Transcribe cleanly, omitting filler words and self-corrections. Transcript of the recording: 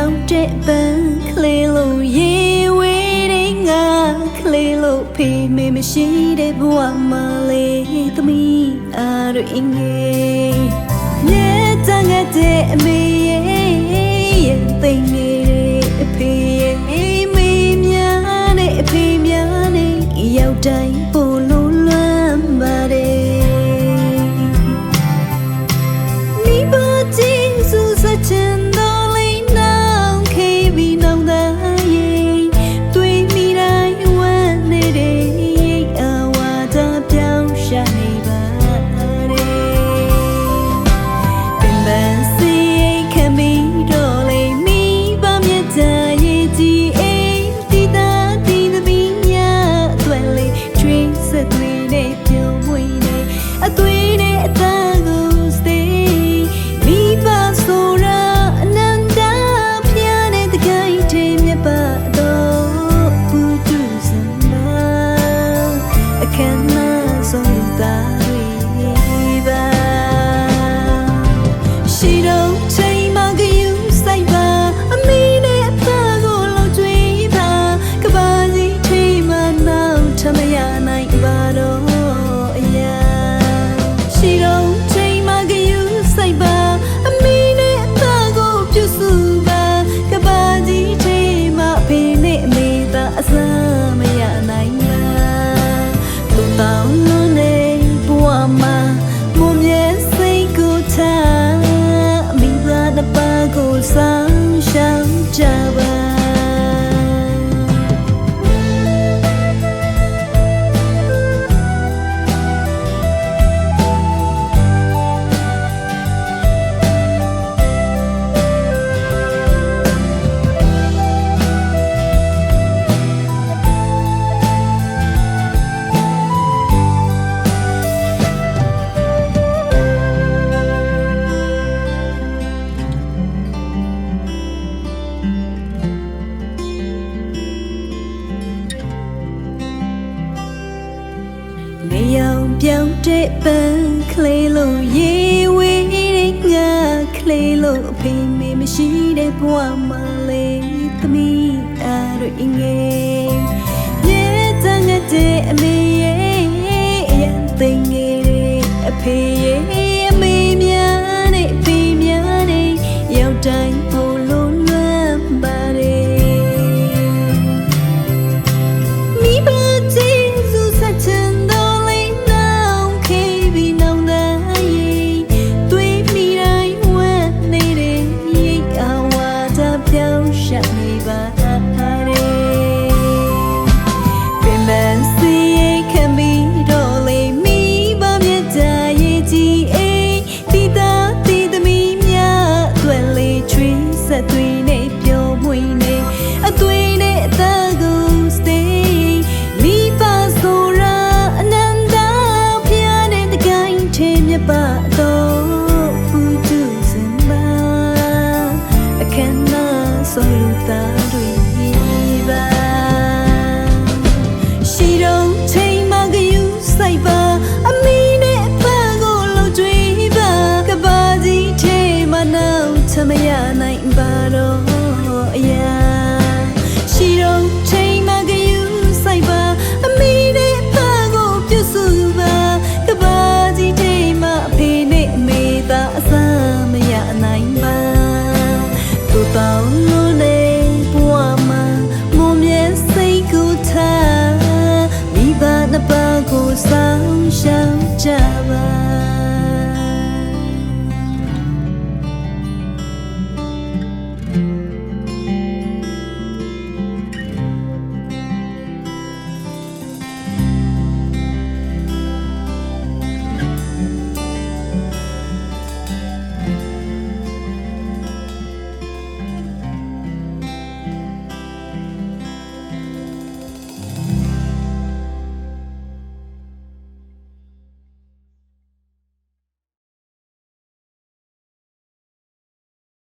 ပြောင်းတဲ့ပန်းကလေးလို့ရေဝေးတဲ့ငါကလေးလို့ဖေးမေမရှိတဲ့ဘဝမှာလေးသမီးအားရင်းငယ်မြဲတမ်းတဲ့အမေရဲ့သိနေတဲ့အဖေရဲ့မေများတဲ့အဖေများနဲ့ရောက်တိုင်းပို့လို့လွမ်းပါတယ်မိဘချင်းစုစချင်တော်လေးနောင်ခေပြီးနောင်သားရဲ့တွေ့မိတိုင်းဝမ်းနေတဲ့အဝါဒပြောင်းရှာနေပြောင်းတဲ့ပန်းကလေးလို့ရေဝေးတဲ့ငါကလေးလို့အဖေမေမရှိတဲ့ဘဝမှာလေးသမီးအားရင်းငယ်